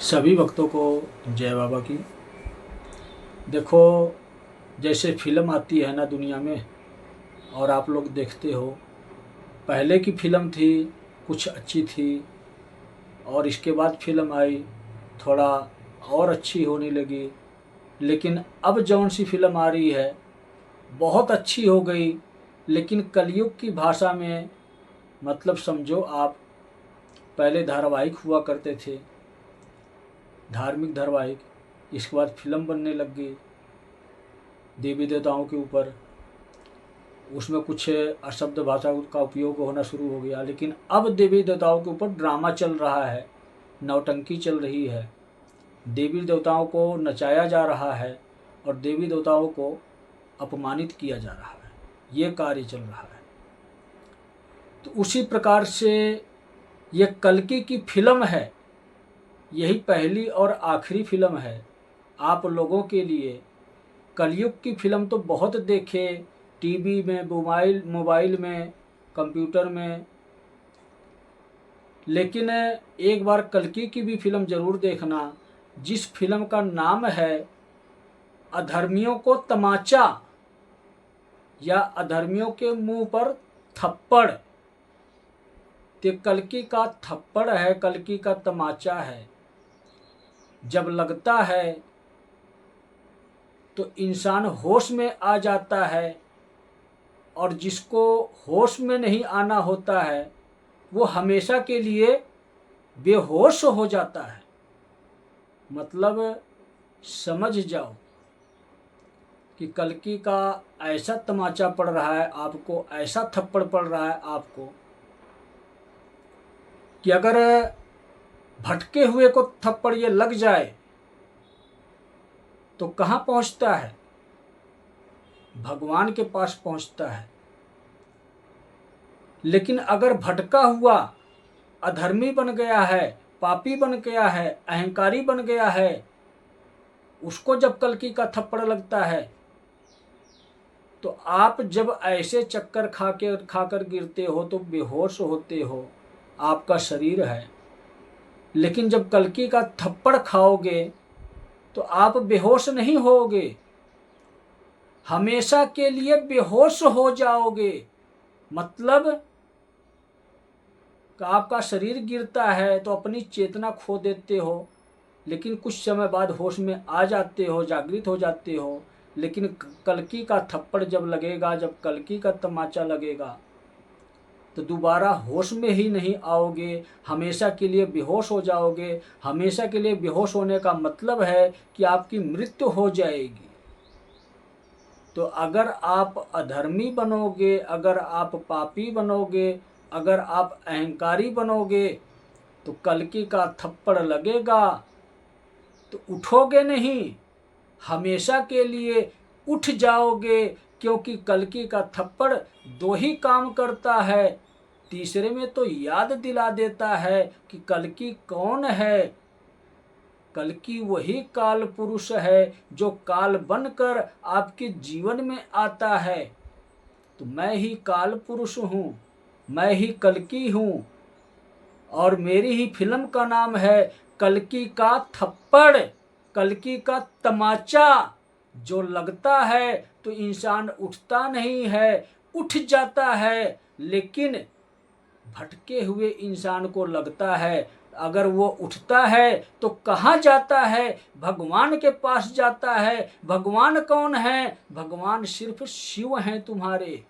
सभी भक्तों को जय बाबा की। देखो, जैसे फिल्म आती है ना दुनिया में, और आप लोग देखते हो, पहले की फिल्म थी कुछ अच्छी थी, और इसके बाद फिल्म आई थोड़ा और अच्छी होने लगी। लेकिन अब जौन सी फिल्म आ रही है बहुत अच्छी हो गई, लेकिन कलयुग की भाषा में, मतलब समझो आप, पहले धारावाहिक हुआ करते थे, धार्मिक धारावाहिक, इसके बाद फिल्म बनने लग गई देवी देवताओं के ऊपर। उसमें कुछ अशब्द भाषा का उपयोग होना शुरू हो गया, लेकिन अब देवी देवताओं के ऊपर ड्रामा चल रहा है, नौटंकी चल रही है, देवी देवताओं को नचाया जा रहा है और देवी देवताओं को अपमानित किया जा रहा है, ये कार्य चल रहा है। तो उसी प्रकार से ये कल्कि की फिल्म है, यही पहली और आखिरी फिल्म है आप लोगों के लिए। कलयुग की फिल्म तो बहुत देखे, टीवी में, मोबाइल में, कंप्यूटर में, लेकिन एक बार कल्कि की भी फिल्म ज़रूर देखना, जिस फिल्म का नाम है अधर्मियों को तमाचा, या अधर्मियों के मुंह पर थप्पड़। तो कल्कि का थप्पड़ है, कल्कि का तमाचा है। जब लगता है तो इंसान होश में आ जाता है, और जिसको होश में नहीं आना होता है वो हमेशा के लिए बेहोश हो जाता है। मतलब समझ जाओ कि कल्कि का ऐसा तमाचा पड़ रहा है आपको, ऐसा थप्पड़ पड़ रहा है आपको, कि अगर भटके हुए को थप्पड़ ये लग जाए तो कहाँ पहुँचता है? भगवान के पास पहुँचता है। लेकिन अगर भटका हुआ अधर्मी बन गया है, पापी बन गया है, अहंकारी बन गया है, उसको जब कल्कि का थप्पड़ लगता है तो आप जब ऐसे चक्कर खाकर गिरते हो तो बेहोश होते हो, आपका शरीर है। लेकिन जब कल्कि का थप्पड़ खाओगे तो आप बेहोश नहीं होगे, हमेशा के लिए बेहोश हो जाओगे। मतलब कि आपका शरीर गिरता है तो अपनी चेतना खो देते हो, लेकिन कुछ समय बाद होश में आ जाते हो, जागृत हो जाते हो। लेकिन कल्कि का थप्पड़ जब लगेगा, जब कल्कि का तमाचा लगेगा, तो दोबारा होश में ही नहीं आओगे, हमेशा के लिए बेहोश हो जाओगे। हमेशा के लिए बेहोश होने का मतलब है कि आपकी मृत्यु हो जाएगी। तो अगर आप अधर्मी बनोगे, अगर आप पापी बनोगे, अगर आप अहंकारी बनोगे, तो कल्कि का थप्पड़ लगेगा तो उठोगे नहीं, हमेशा के लिए उठ जाओगे। क्योंकि कल्कि का थप्पड़ दो ही काम करता है, तीसरे में तो याद दिला देता है कि कल्कि कौन है। कल्कि वही काल पुरुष है जो काल बनकर आपके जीवन में आता है। तो मैं ही काल पुरुष हूँ, मैं ही कल्कि हूँ, और मेरी ही फिल्म का नाम है कल्कि का थप्पड़, कल्कि का तमाचा। जो लगता है तो इंसान उठता नहीं है, उठ जाता है। लेकिन भटके हुए इंसान को लगता है, अगर वो उठता है तो कहाँ जाता है? भगवान के पास जाता है। भगवान कौन है? भगवान सिर्फ शिव हैं तुम्हारे,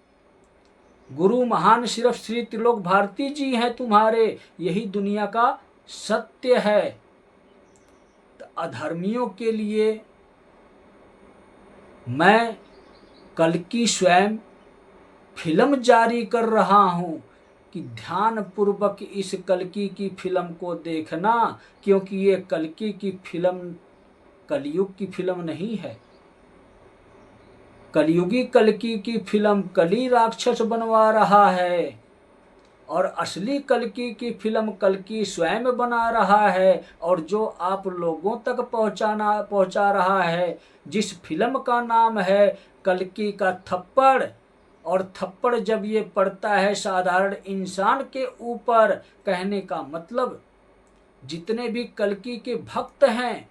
गुरु महान सिर्फ श्री त्रिलोक भारती जी हैं तुम्हारे। यही दुनिया का सत्य है। तो अधर्मियों के लिए मैं कल्कि स्वयं फिल्म जारी कर रहा हूँ कि ध्यान पूर्वक इस कल्कि की फिल्म को देखना, क्योंकि ये कल्कि की फिल्म कलयुग की फिल्म नहीं है। कलयुगी कल्कि की फिल्म कली राक्षस बनवा रहा है, और असली कल्कि की फिल्म कल्कि स्वयं बना रहा है। और जो आप लोगों तक पहुंचा रहा है, जिस फिल्म का नाम है कल्कि का थप्पड़, और थप्पड़ जब ये पड़ता है साधारण इंसान के ऊपर, कहने का मतलब जितने भी कल्कि के भक्त हैं,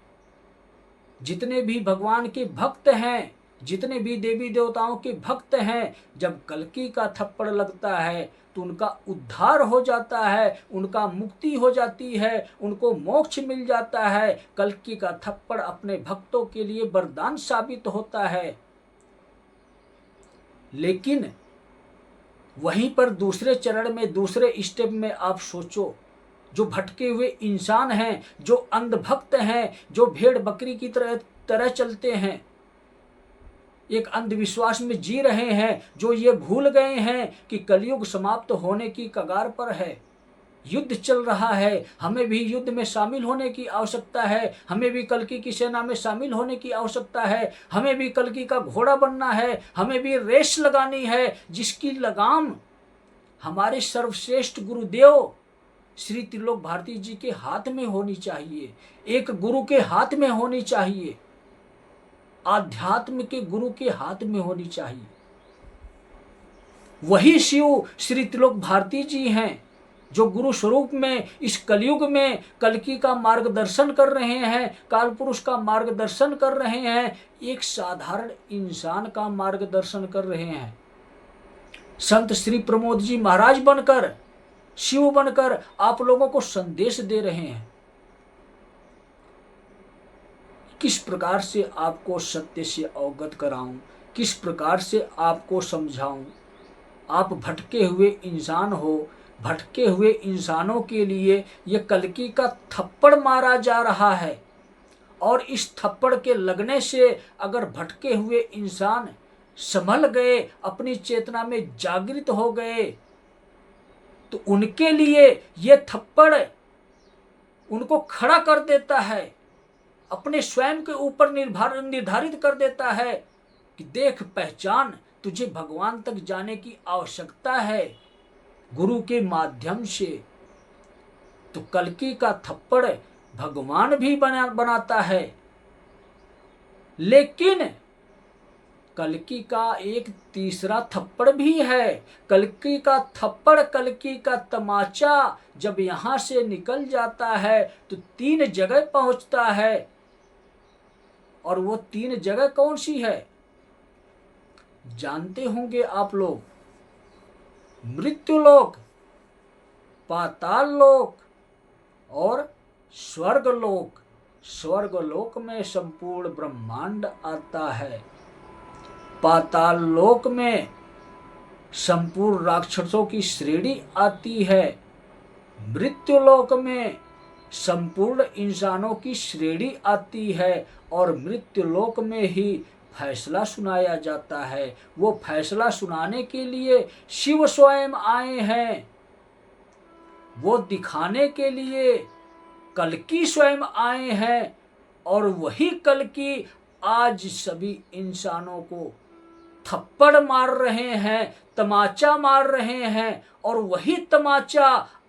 जितने भी भगवान के भक्त हैं, जितने भी देवी देवताओं के भक्त हैं, जब कल्कि का थप्पड़ लगता है तो उनका उद्धार हो जाता है, उनका मुक्ति हो जाती है, उनको मोक्ष मिल जाता है। कल्कि का थप्पड़ अपने भक्तों के लिए वरदान साबित होता है। लेकिन वहीं पर दूसरे चरण में, दूसरे स्टेप में आप सोचो, जो भटके हुए इंसान हैं, जो अंधभक्त हैं, जो भेड़ बकरी की तरह चलते हैं, एक अंधविश्वास में जी रहे हैं, जो ये भूल गए हैं कि कलयुग समाप्त होने की कगार पर है, युद्ध चल रहा है, हमें भी युद्ध में शामिल होने की आवश्यकता है, हमें भी कल्कि की सेना में शामिल होने की आवश्यकता है, हमें भी कल्कि का घोड़ा बनना है, हमें भी रेस लगानी है, जिसकी लगाम हमारे सर्वश्रेष्ठ गुरुदेव श्री त्रिलोक भारती जी के हाथ में होनी चाहिए, एक गुरु के हाथ में होनी चाहिए, आध्यात्म के गुरु के हाथ में होनी चाहिए। वही शिव श्री त्रिलोक भारती जी हैं, जो गुरु स्वरूप में इस कलयुग में कल्कि का मार्गदर्शन कर रहे हैं, काल पुरुष का मार्गदर्शन कर रहे हैं, एक साधारण इंसान का मार्गदर्शन कर रहे हैं। संत श्री प्रमोद जी महाराज बनकर, शिव बनकर आप लोगों को संदेश दे रहे हैं। किस प्रकार से आपको सत्य से अवगत कराऊं, किस प्रकार से आपको समझाऊं। आप भटके हुए इंसान हो, भटके हुए इंसानों के लिए ये कल्कि का थप्पड़ मारा जा रहा है, और इस थप्पड़ के लगने से अगर भटके हुए इंसान संभल गए, अपनी चेतना में जागृत हो गए, तो उनके लिए ये थप्पड़ उनको खड़ा कर देता है, अपने स्वयं के ऊपर निर्धारित कर देता है कि देख पहचान, तुझे भगवान तक जाने की आवश्यकता है गुरु के माध्यम से। तो कल्कि का थप्पड़ भगवान भी बनाता है, लेकिन कल्कि का एक तीसरा थप्पड़ भी है। कल्कि का थप्पड़, कल्कि का तमाचा जब यहां से निकल जाता है तो 3 जगह पहुंचता है, और वो 3 जगह कौन सी है जानते होंगे आप लोग? मृत्युलोक, पाताल लोक और स्वर्गलोक। स्वर्गलोक में संपूर्ण ब्रह्मांड आता है, पाताल लोक में संपूर्ण राक्षसों की श्रेणी आती है, मृत्युलोक में संपूर्ण इंसानों की श्रेणी आती है, और मृत्युलोक में ही फैसला सुनाया जाता है। वो फैसला सुनाने के लिए शिव स्वयं आए हैं, वो दिखाने के लिए कल्कि स्वयं आए हैं, और वही कल्कि आज सभी इंसानों को थप्पड़ मार रहे हैं, तमाचा मार रहे हैं, और वही तमाचा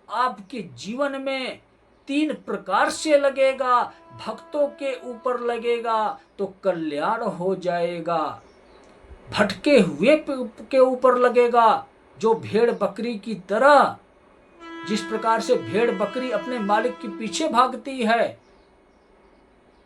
आपके जीवन में 3 प्रकार से लगेगा। भक्तों के ऊपर लगेगा तो कल्याण हो जाएगा, भटके हुए के ऊपर लगेगा, जो भेड़ बकरी की तरह, जिस प्रकार से भेड़ बकरी अपने मालिक के पीछे भागती है,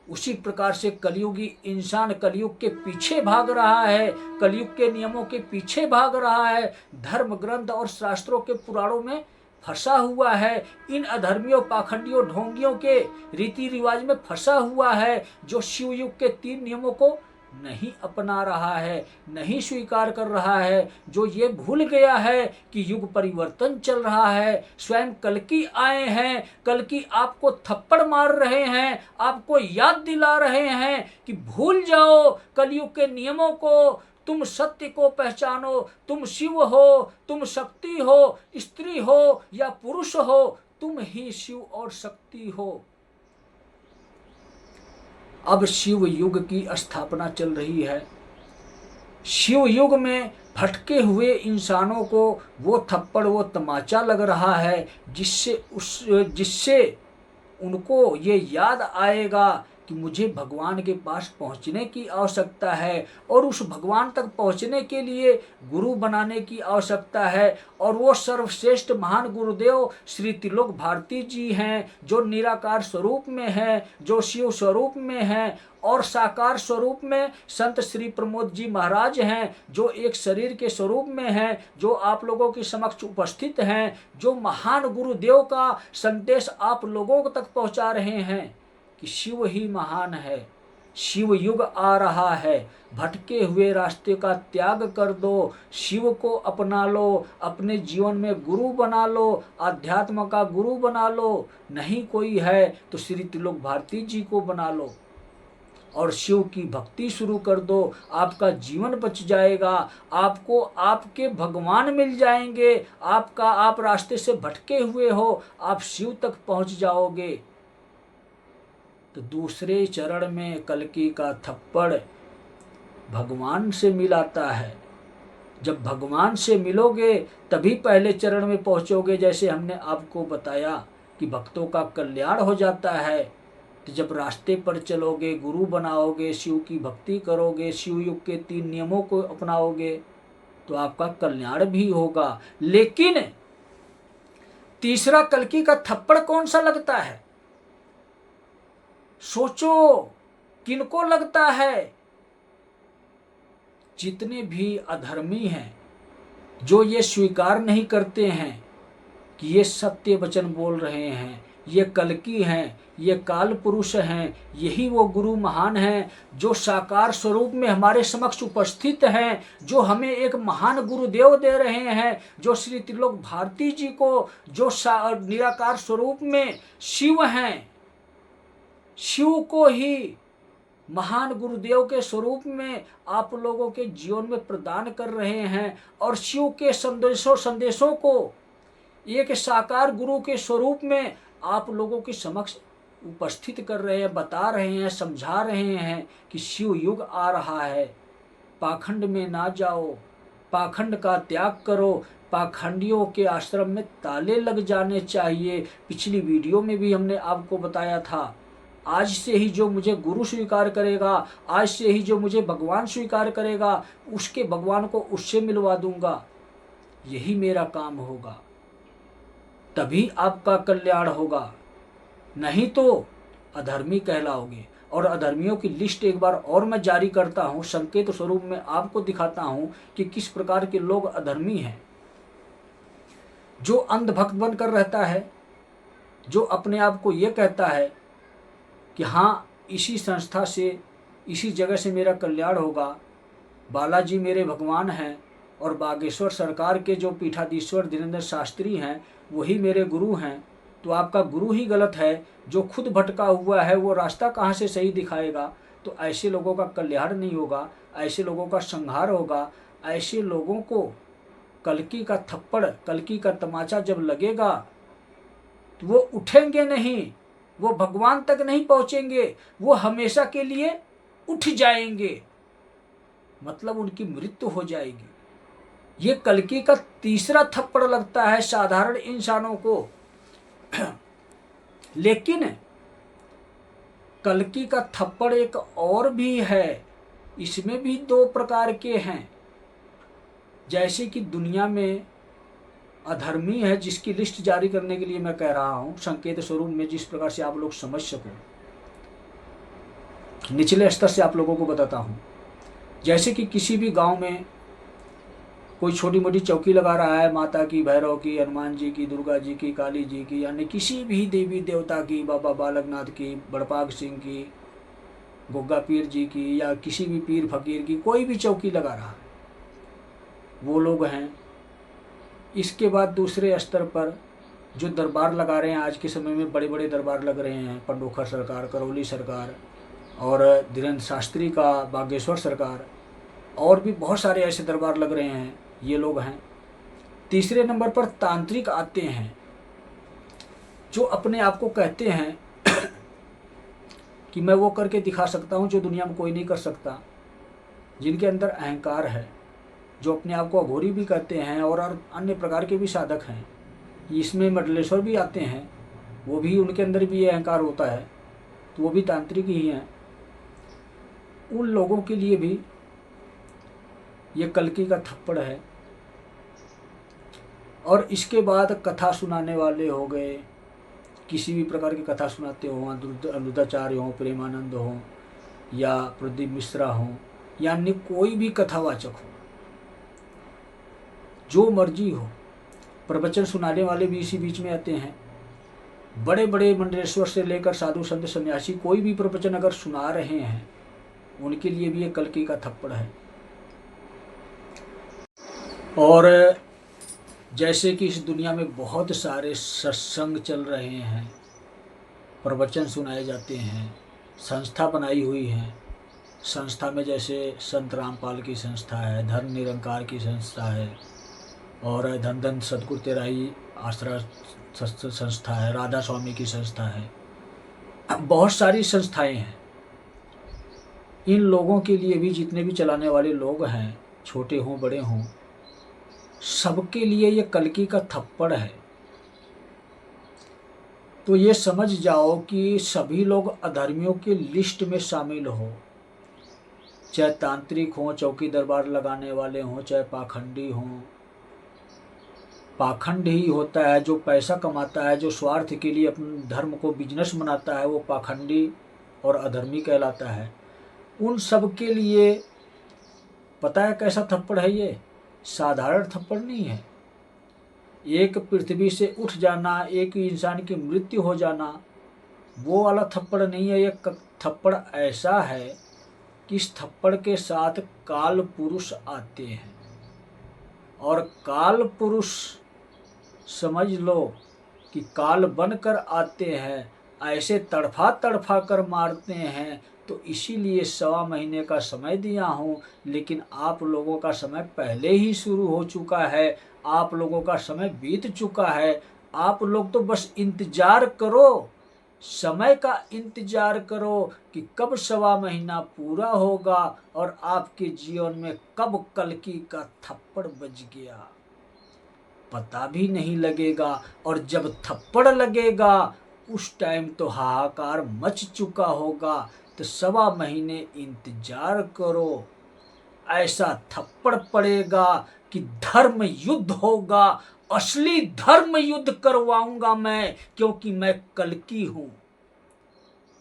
उसी प्रकार से कलयुगी इंसान कलयुग के पीछे भाग रहा है, कलयुग के नियमों के पीछे भाग रहा है, धर्म ग्रंथ और शास्त्रों के पुराणों में फंसा हुआ है, इन अधर्मियों, पाखंडियों, ढोंगियों के रीति रिवाज में फंसा हुआ है, जो शिव युग के 3 नियमों को नहीं अपना रहा है, नहीं स्वीकार कर रहा है, जो ये भूल गया है कि युग परिवर्तन चल रहा है। स्वयं कल्कि आए हैं, कल्कि आपको थप्पड़ मार रहे हैं, आपको याद दिला रहे हैं कि भूल जाओ कलयुग के नियमों को, तुम सत्य को पहचानो, तुम शिव हो, तुम शक्ति हो, स्त्री हो या पुरुष हो, तुम ही शिव और शक्ति हो। अब शिव युग की स्थापना चल रही है। शिव युग में भटके हुए इंसानों को वो थप्पड़, वो तमाचा लग रहा है, जिससे उनको ये याद आएगा कि मुझे भगवान के पास पहुंचने की आवश्यकता है और उस भगवान तक पहुंचने के लिए गुरु बनाने की आवश्यकता है। और वो सर्वश्रेष्ठ महान गुरुदेव श्री त्रिलोक भारती जी हैं, जो निराकार स्वरूप में हैं, जो शिव स्वरूप में हैं, और साकार स्वरूप में संत श्री प्रमोद जी महाराज हैं, जो एक शरीर के स्वरूप में हैं, जो आप लोगों के समक्ष उपस्थित हैं, जो महान गुरुदेव का संदेश आप लोगों तक पहुंचा रहे हैं कि शिव ही महान है, शिव युग आ रहा है, भटके हुए रास्ते का त्याग कर दो, शिव को अपना लो, अपने जीवन में गुरु बना लो, आध्यात्म का गुरु बना लो। नहीं कोई है तो श्री त्रिलोक भारती जी को बना लो और शिव की भक्ति शुरू कर दो। आपका जीवन बच जाएगा, आपको आपके भगवान मिल जाएंगे, आप रास्ते से भटके हुए हो, आप शिव तक पहुंच जाओगे। तो दूसरे चरण में कल्कि का थप्पड़ भगवान से मिलाता है। जब भगवान से मिलोगे तभी पहले चरण में पहुंचोगे। जैसे हमने आपको बताया कि भक्तों का कल्याण हो जाता है। तो जब रास्ते पर चलोगे, गुरु बनाओगे, शिव की भक्ति करोगे, शिव युग के 3 नियमों को अपनाओगे तो आपका कल्याण भी होगा। लेकिन तीसरा कल्कि का थप्पड़ कौन सा लगता है? सोचो किनको लगता है? जितने भी अधर्मी हैं, जो ये स्वीकार नहीं करते हैं कि ये सत्य वचन बोल रहे हैं, ये कल्कि हैं, ये काल पुरुष हैं, यही वो गुरु महान हैं जो साकार स्वरूप में हमारे समक्ष उपस्थित हैं, जो हमें एक महान गुरुदेव दे रहे हैं, जो श्री त्रिलोक भारती जी को, जो निराकार स्वरूप में शिव हैं, शिव को ही महान गुरुदेव के स्वरूप में आप लोगों के जीवन में प्रदान कर रहे हैं और शिव के संदेशों को एक साकार गुरु के स्वरूप में आप लोगों के समक्ष उपस्थित कर रहे हैं, बता रहे हैं, समझा रहे हैं कि शिव युग आ रहा है। पाखंड में ना जाओ, पाखंड का त्याग करो, पाखंडियों के आश्रम में ताले लग जाने चाहिए। पिछली वीडियो में भी हमने आपको बताया था, आज से ही जो मुझे गुरु स्वीकार करेगा, आज से ही जो मुझे भगवान स्वीकार करेगा, उसके भगवान को उससे मिलवा दूंगा। यही मेरा काम होगा, तभी आपका कल्याण होगा, नहीं तो अधर्मी कहलाओगे। और अधर्मियों की लिस्ट एक बार और मैं जारी करता हूँ, संकेत स्वरूप में आपको दिखाता हूँ कि किस प्रकार के लोग अधर्मी हैं। जो अंधभक्त बनकर रहता है, जो अपने आप को ये कहता है कि हाँ इसी संस्था से, इसी जगह से मेरा कल्याण होगा, बालाजी मेरे भगवान हैं और बागेश्वर सरकार के जो पीठाधीश्वर धीरेन्द्र शास्त्री हैं वही मेरे गुरु हैं, तो आपका गुरु ही गलत है। जो खुद भटका हुआ है वो रास्ता कहाँ से सही दिखाएगा? तो ऐसे लोगों का कल्याण नहीं होगा, ऐसे लोगों का संहार होगा। ऐसे लोगों को कल्कि का थप्पड़, कल्कि का तमाचा जब लगेगा तो वो उठेंगे नहीं, वो भगवान तक नहीं पहुंचेंगे, वो हमेशा के लिए उठ जाएंगे, मतलब उनकी मृत्यु हो जाएगी। ये कल्कि का तीसरा थप्पड़ लगता है साधारण इंसानों को। लेकिन कल्कि का थप्पड़ एक और भी है, इसमें भी 2 प्रकार के हैं। जैसे कि दुनिया में अधर्मी है, जिसकी लिस्ट जारी करने के लिए मैं कह रहा हूं संकेत स्वरूप में, जिस प्रकार से आप लोग समझ सको, निचले स्तर से आप लोगों को बताता हूं। जैसे कि किसी भी गांव में कोई छोटी मोटी चौकी लगा रहा है, माता की, भैरव की, हनुमान जी की, दुर्गा जी की, काली जी की, यानी किसी भी देवी देवता की, बाबा बालकनाथ की, बड़पाग सिंह की, गोगा पीर जी की, या किसी भी पीर फकीर की कोई भी चौकी लगा रहा है, वो लोग हैं। इसके बाद दूसरे स्तर पर जो दरबार लगा रहे हैं, आज के समय में बड़े बड़े दरबार लग रहे हैं, पंडोखर सरकार, करौली सरकार और धीरेन्द्र शास्त्री का बागेश्वर सरकार, और भी बहुत सारे ऐसे दरबार लग रहे हैं, ये लोग हैं। तीसरे नंबर पर तांत्रिक आते हैं, जो अपने आप को कहते हैं कि मैं वो करके दिखा सकता हूँ जो दुनिया में कोई नहीं कर सकता, जिनके अंदर अहंकार है, जो अपने आप को अघोरी भी कहते हैं और अन्य प्रकार के भी साधक हैं। इसमें मंडलेश्वर भी आते हैं, वो भी, उनके अंदर भी ये अहंकार होता है। तो वो भी तांत्रिक ही हैं। उन लोगों के लिए भी ये कल्कि का थप्पड़ है। और इसके बाद कथा सुनाने वाले हो गए, किसी भी प्रकार की कथा सुनाते हो, अनिरुद्धाचार्य हो, प्रेमानंद हो, या प्रदीप मिश्रा हो, या अन्य कोई भी कथावाचक हो, जो मर्जी हो, प्रवचन सुनाने वाले भी इसी बीच में आते हैं। बड़े बड़े मंडलेश्वर से लेकर साधु संत सन्यासी कोई भी प्रवचन अगर सुना रहे हैं, उनके लिए भी ये कल्कि का थप्पड़ है। और जैसे कि इस दुनिया में बहुत सारे सत्संग चल रहे हैं, प्रवचन सुनाए जाते हैं, संस्था बनाई हुई है। संस्था में जैसे संत रामपाल की संस्था है, धर्म निरंकार की संस्था है, और धन धन सतगुरु तेराई आश्रय संस्था है, राधा स्वामी की संस्था है, बहुत सारी संस्थाएं हैं। इन लोगों के लिए भी, जितने भी चलाने वाले लोग हैं, छोटे हों बड़े हों, सबके लिए ये कल्कि का थप्पड़ है। तो ये समझ जाओ कि सभी लोग अधर्मियों की लिस्ट में शामिल हो, चाहे तांत्रिक हों, चौकी दरबार लगाने वाले हों, चाहे पाखंडी हों। पाखंड ही होता है जो पैसा कमाता है, जो स्वार्थ के लिए अपने धर्म को बिजनेस बनाता है, वो पाखंडी और अधर्मी कहलाता है। उन सब के लिए पता है कैसा थप्पड़ है ये? साधारण थप्पड़ नहीं है। एक पृथ्वी से उठ जाना, एक इंसान की मृत्यु हो जाना, वो वाला थप्पड़ नहीं है। ये थप्पड़ ऐसा है कि इस थप्पड़ के साथ काल पुरुष आते हैं, और काल पुरुष समझ लो कि काल बनकर आते हैं, ऐसे तड़फा तड़फा कर मारते हैं। तो इसीलिए 1.25 महीने का समय दिया हूँ, लेकिन आप लोगों का समय पहले ही शुरू हो चुका है, आप लोगों का समय बीत चुका है। आप लोग तो बस इंतजार करो, समय का इंतजार करो कि कब 1.25 महीना पूरा होगा और आपके जीवन में कब कल्कि का थप्पड़ बज गया, पता भी नहीं लगेगा। और जब थप्पड़ लगेगा उस टाइम तो हाहाकार मच चुका होगा। तो 1.25 महीने इंतजार करो, ऐसा थप्पड़ पड़ेगा कि धर्म युद्ध होगा, असली धर्म युद्ध करवाऊंगा मैं, क्योंकि मैं कल्कि हूं।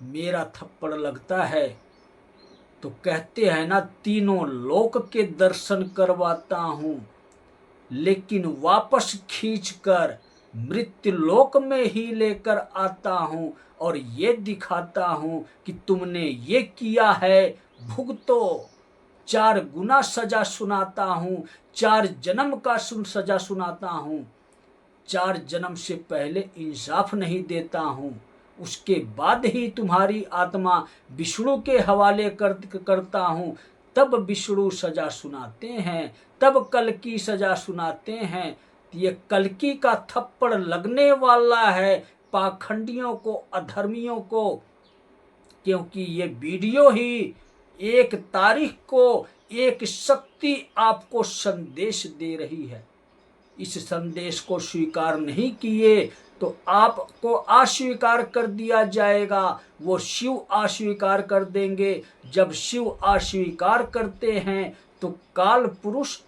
मेरा थप्पड़ लगता है तो कहते हैं ना, तीनों लोक के दर्शन करवाता हूं, लेकिन वापस खींचकर मृत्यु लोक में ही लेकर आता हूं, और ये दिखाता हूं कि तुमने ये किया है, भुगतो। 4 गुना सजा सुनाता हूं, 4 जन्म का सजा सुनाता हूं। 4 जन्म से पहले इंसाफ नहीं देता हूं, उसके बाद ही तुम्हारी आत्मा विष्णु के हवाले करता हूं। तब विष्णु सजा सुनाते हैं, तब कल्कि सजा सुनाते हैं। ये कल्कि का थप्पड़ लगने वाला है पाखंडियों को, अधर्मियों को, क्योंकि ये वीडियो ही 1 तारीख को एक शक्ति आपको संदेश दे रही है। इस संदेश को स्वीकार नहीं किए तो आपको अस्वीकार कर दिया जाएगा, वो शिव अस्वीकार कर देंगे। जब शिव अस्वीकार करते हैं तो काल पुरुष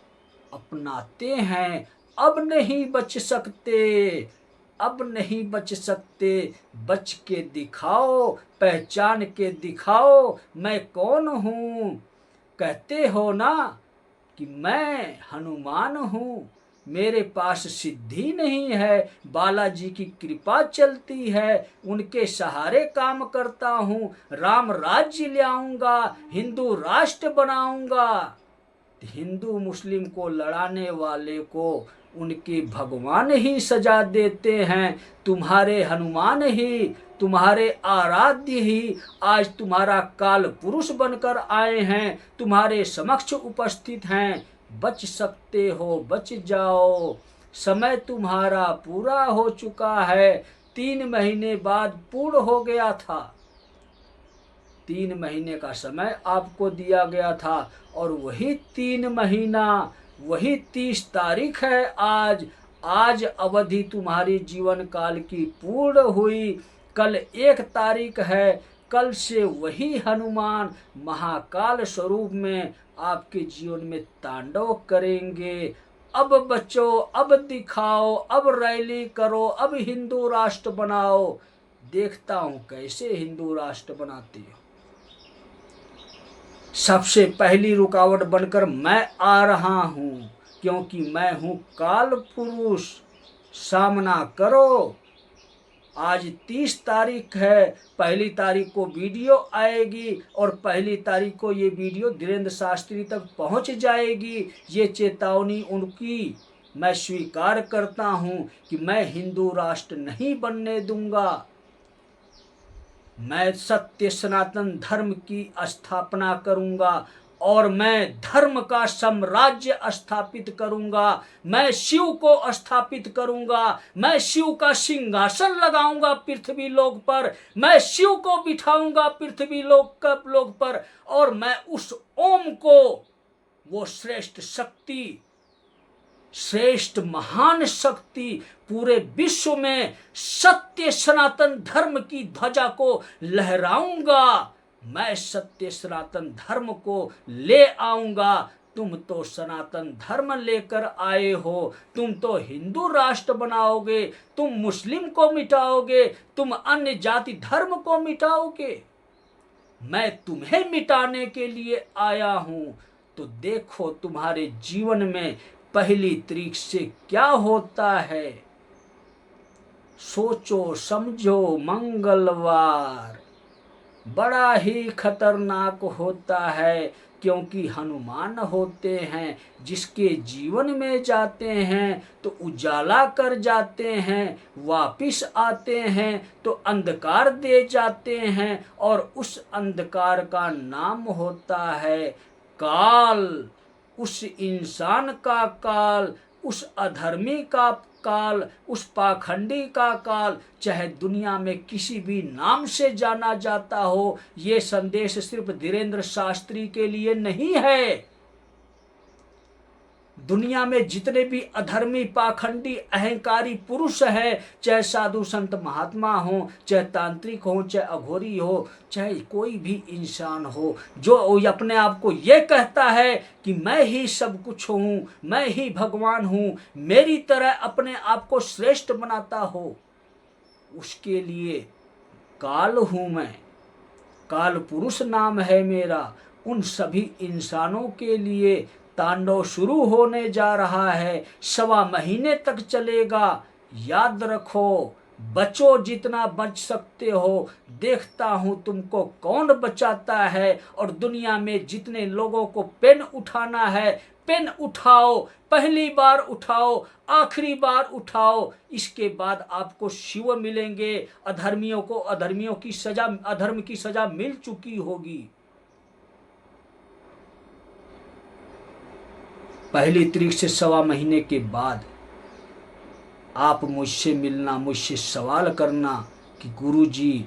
अपनाते हैं। अब नहीं बच सकते, अब नहीं बच सकते। बच के दिखाओ, पहचान के दिखाओ मैं कौन हूँ। कहते हो ना कि मैं हनुमान हूँ, मेरे पास सिद्धि नहीं है, बालाजी की कृपा चलती है, उनके सहारे काम करता हूँ। राम राज्य ले आऊंगा, हिंदू राष्ट्र बनाऊंगा। हिंदू मुस्लिम को लड़ाने वाले को उनके भगवान ही सजा देते हैं। तुम्हारे हनुमान ही, तुम्हारे आराध्य ही आज तुम्हारा काल पुरुष बनकर आए हैं, तुम्हारे समक्ष उपस्थित हैं। बच सकते हो, बच जाओ, समय तुम्हारा पूरा हो चुका है। 3 महीने बाद पूर्ण हो गया था, 3 महीने का समय आपको दिया गया था, और वही 3 महीना, वही 30 तारीख है आज। आज अवधि तुम्हारी जीवन काल की पूर्ण हुई। कल 1 तारीख है, कल से वही हनुमान महाकाल स्वरूप में आपके जीवन में तांडव करेंगे। अब बचो, अब दिखाओ, अब रैली करो, अब हिंदू राष्ट्र बनाओ। देखता हूं कैसे हिंदू राष्ट्र बनाते हो। सबसे पहली रुकावट बनकर मैं आ रहा हूं, क्योंकि मैं हूं काल पुरुष। सामना करो। आज 30 तारीख है, पहली तारीख को वीडियो आएगी और पहली तारीख को ये वीडियो धीरेन्द्र शास्त्री तक पहुंच जाएगी। ये चेतावनी उनकी मैं स्वीकार करता हूं कि मैं हिंदू राष्ट्र नहीं बनने दूंगा। मैं सत्य सनातन धर्म की स्थापना करूंगा और मैं धर्म का साम्राज्य स्थापित करूंगा। मैं शिव को स्थापित करूंगा। मैं शिव का सिंहासन लगाऊंगा पृथ्वी लोक पर। मैं शिव को बिठाऊंगा पृथ्वी लोक पर और मैं उस ओम को, वो श्रेष्ठ शक्ति, श्रेष्ठ महान शक्ति, पूरे विश्व में सत्य सनातन धर्म की ध्वजा को लहराऊंगा। मैं सत्य सनातन धर्म को ले आऊंगा। तुम तो सनातन धर्म लेकर आए हो, तुम तो हिंदू राष्ट्र बनाओगे, तुम मुस्लिम को मिटाओगे, तुम अन्य जाति धर्म को मिटाओगे। मैं तुम्हें मिटाने के लिए आया हूं। तो देखो तुम्हारे जीवन में पहली तारीख से क्या होता है। सोचो समझो, मंगलवार बड़ा ही खतरनाक होता है, क्योंकि हनुमान होते हैं जिसके जीवन में जाते हैं तो उजाला कर जाते हैं, वापिस आते हैं तो अंधकार दे जाते हैं, और उस अंधकार का नाम होता है काल। उस इंसान का काल, उस अधर्मी का काल, उस पाखंडी का काल, चाहे दुनिया में किसी भी नाम से जाना जाता हो, ये संदेश सिर्फ धीरेन्द्र शास्त्री के लिए नहीं है। दुनिया में जितने भी अधर्मी पाखंडी अहंकारी पुरुष हैं, चाहे साधु संत महात्मा हो, चाहे तांत्रिक हो, चाहे अघोरी हो, चाहे कोई भी इंसान हो, जो अपने आप को ये कहता है कि मैं ही सब कुछ हूँ, मैं ही भगवान हूँ, मेरी तरह अपने आप को श्रेष्ठ बनाता हो, उसके लिए काल हूँ मैं। काल पुरुष नाम है मेरा। उन सभी इंसानों के लिए तांडव शुरू होने जा रहा है। 1.25 महीने तक चलेगा। याद रखो, बचो जितना बच सकते हो। देखता हूं तुमको कौन बचाता है। और दुनिया में जितने लोगों को पेन उठाना है, पेन उठाओ। पहली बार उठाओ, आखिरी बार उठाओ। इसके बाद आपको शिव मिलेंगे। अधर्मियों को अधर्मियों की सजा, अधर्म की सजा मिल चुकी होगी। पहली तारीख से 1.25 महीने के बाद आप मुझसे मिलना, मुझसे सवाल करना कि गुरुजी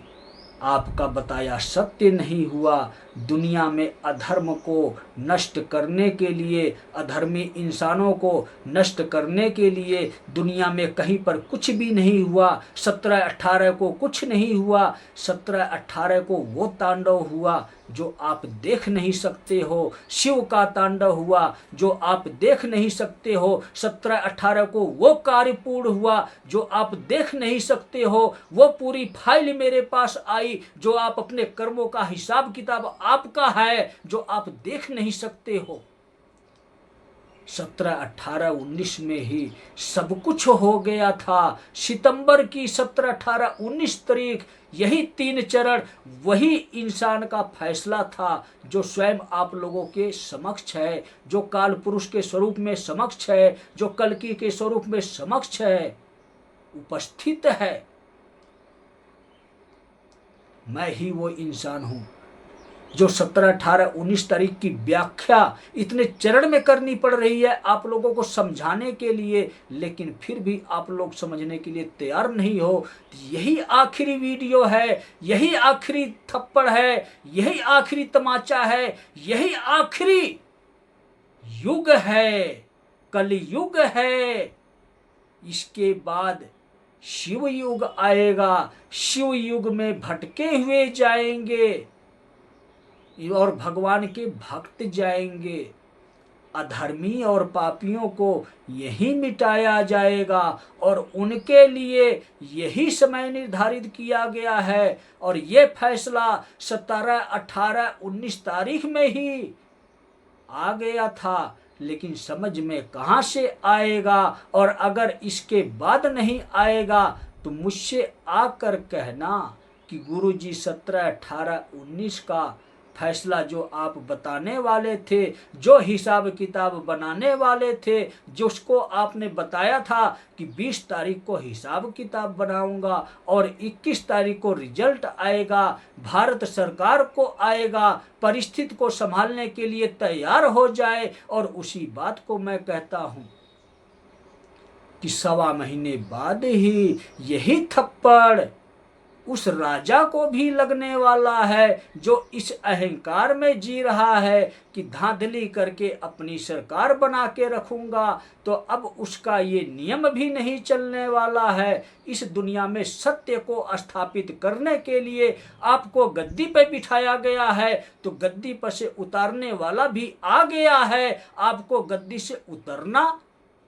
आपका बताया सत्य नहीं हुआ। दुनिया में अधर्म को नष्ट करने के लिए, अधर्मी इंसानों को नष्ट करने के लिए दुनिया में कहीं पर कुछ भी नहीं हुआ। 17-18 को कुछ नहीं हुआ। 17-18 को वो तांडव हुआ जो आप देख नहीं सकते हो। शिव का तांडव हुआ जो आप देख नहीं सकते हो। 17-18 को वो कार्य पूर्ण हुआ जो आप देख नहीं सकते हो। वो पूरी फाइल मेरे पास आई जो आप अपने कर्मों का हिसाब किताब आपका है, जो आप देख नहीं सकते हो। 17, 18, 19 में ही सब कुछ हो गया था। सितंबर की 17, 18, 19 तारीख, यही 3 चरण, वही इंसान का फैसला था जो स्वयं आप लोगों के समक्ष है, जो काल पुरुष के स्वरूप में समक्ष है, जो कल्कि के स्वरूप में समक्ष है, उपस्थित है। मैं ही वो इंसान हूं जो 17, 18, 19 तारीख की व्याख्या इतने चरण में करनी पड़ रही है आप लोगों को समझाने के लिए, लेकिन फिर भी आप लोग समझने के लिए तैयार नहीं हो। यही आखिरी वीडियो है, यही आखिरी थप्पड़ है, यही आखिरी तमाचा है, यही आखिरी युग है, कलयुग है। इसके बाद शिव युग आएगा, शिव युग में भटके हुए जाएंगे और भगवान के भक्त जाएंगे। अधर्मी और पापियों को यही मिटाया जाएगा और उनके लिए यही समय निर्धारित किया गया है। और ये फैसला 17, 18, 19 तारीख में ही आ गया था, लेकिन समझ में कहाँ से आएगा। और अगर इसके बाद नहीं आएगा तो मुझसे आकर कहना कि गुरुजी 17, 18, 19 का फैसला जो आप बताने वाले थे, जो हिसाब किताब बनाने वाले थे, जिसको आपने बताया था कि 20 तारीख को हिसाब किताब बनाऊंगा और 21 तारीख को रिजल्ट आएगा, भारत सरकार को आएगा, परिस्थिति को संभालने के लिए तैयार हो जाए। और उसी बात को मैं कहता हूं कि 1.25 महीने बाद ही यही थप्पड़ उस राजा को भी लगने वाला है जो इस अहंकार में जी रहा है कि धांधली करके अपनी सरकार बना के रखूंगा। तो अब उसका ये नियम भी नहीं चलने वाला है। इस दुनिया में सत्य को स्थापित करने के लिए आपको गद्दी पे बिठाया गया है, तो गद्दी पर से उतारने वाला भी आ गया है। आपको गद्दी से उतरना